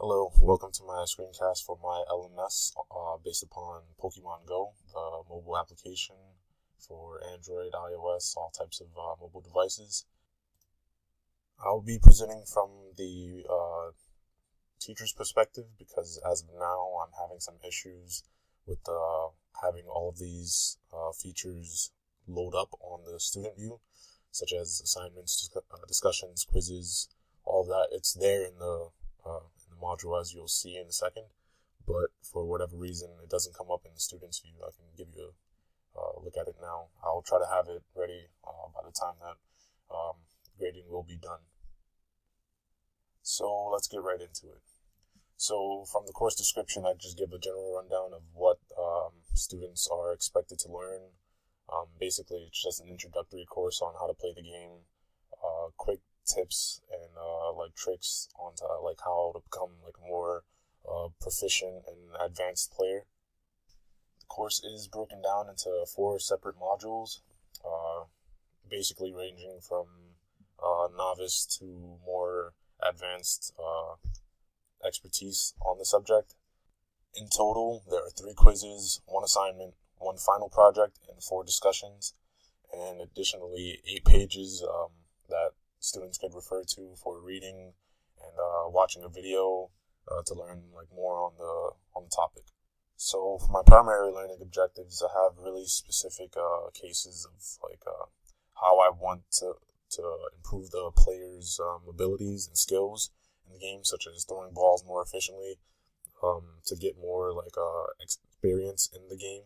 Hello, welcome to my screencast for my LMS based upon Pokemon Go, the mobile application for Android, iOS, all types of mobile devices. I'll be presenting from the teacher's perspective because as of now I'm having some issues with having all of these features load up on the student view, such as assignments, discussions, quizzes, all of that. It's there in the module, as you'll see in a second, but for whatever reason it doesn't come up in the student's view. I can give you a look at it now. I'll try to have it ready by the time that grading will be done. So let's get right into it. So from the course description, I just give a general rundown of what students are expected to learn. Basically, it's just an introductory course on how to play the game, quick tips and tricks onto how to become a more proficient and advanced player. The course is broken down into 4 separate modules, basically ranging from novice to more advanced expertise on the subject. In total, there are 3 quizzes, 1 assignment, 1 final project, and 4 discussions, and additionally 8 pages that students could refer to for reading and watching a video to learn more on the topic. So for my primary learning objectives, I have really specific cases of how I want to improve the player's abilities and skills in the game, such as throwing balls more efficiently, to get more experience in the game.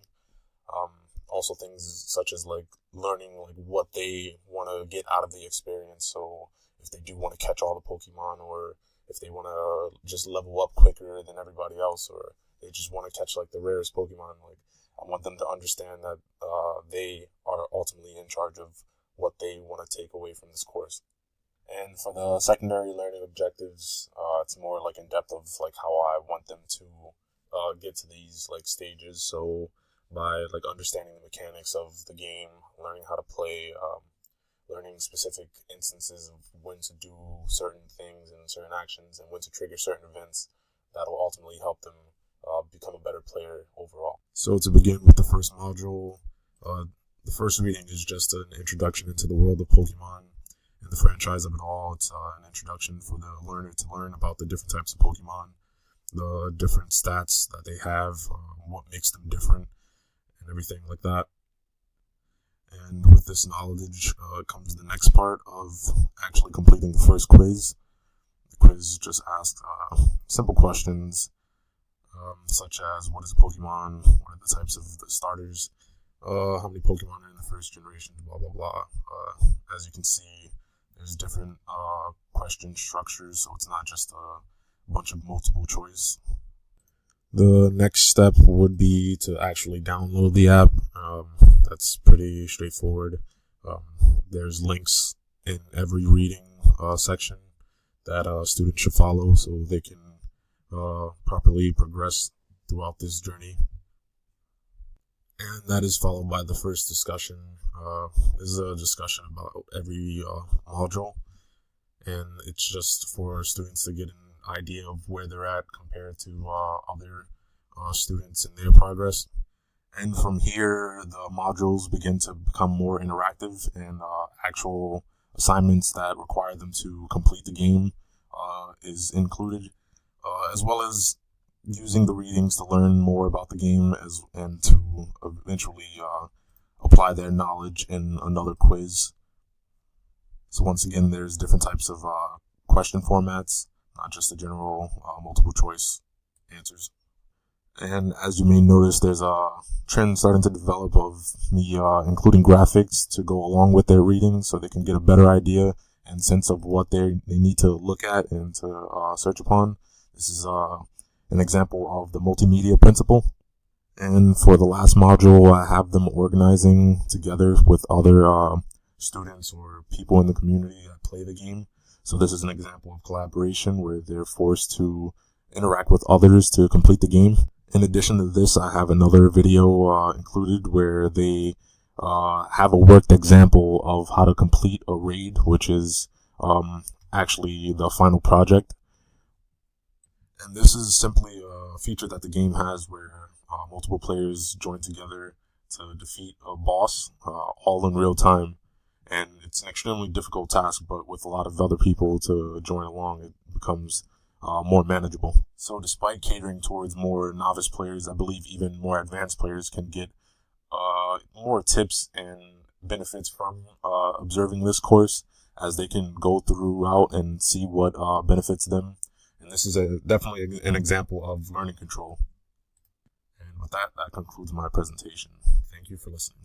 Also things such as learning what they want to get out of the experience. So if they do want to catch all the Pokemon, or if they want to just level up quicker than everybody else, or they just want to catch the rarest Pokemon, I want them to understand that they are ultimately in charge of what they want to take away from this course. And for the secondary learning objectives, it's more in depth of how I want them to get to these stages. So by understanding the mechanics of the game, learning how to play, learning specific instances of when to do certain things and certain actions and when to trigger certain events, that'll ultimately help them become a better player overall. So to begin with the first module, the first reading is just an introduction into the world of Pokemon and the franchise of it all. It's an introduction for the learner to learn about the different types of Pokemon, the different stats that they have, what makes them different, and everything like that. And with this knowledge comes the next part of actually completing the first quiz. The quiz just asks simple questions, such as what is a Pokemon, what are the types of the starters, how many Pokemon are in the first generation, blah blah blah. As you can see, there's different question structures, so it's not just a bunch of multiple choice. The next step would be to actually download the app. That's pretty straightforward. There's links in every reading section that students should follow so they can properly progress throughout this journey. And that is followed by the first discussion. This is a discussion about every module, and it's just for students to get an idea of where they're at compared to other students in their progress. And from here, the modules begin to become more interactive, and actual assignments that require them to complete the game is included, as well as using the readings to learn more about the game and to eventually apply their knowledge in another quiz. So once again, there's different types of question formats, not just the general multiple choice answers. And as you may notice, there's a trend starting to develop of me including graphics to go along with their reading so they can get a better idea and sense of what they need to look at and to search upon. This is an example of the multimedia principle. And for the last module, I have them organizing together with other students or people in the community that play the game. So this is an example of collaboration where they're forced to interact with others to complete the game. In addition to this, I have another video included where they have a worked example of how to complete a raid, which is actually the final project. And this is simply a feature that the game has where multiple players join together to defeat a boss all in real time. And it's an extremely difficult task, but with a lot of other people to join along, it becomes more manageable. So despite catering towards more novice players, I believe even more advanced players can get more tips and benefits from observing this course, as they can go throughout and see what benefits them. And this is definitely an example of learning control. And with that, that concludes my presentation. Thank you for listening.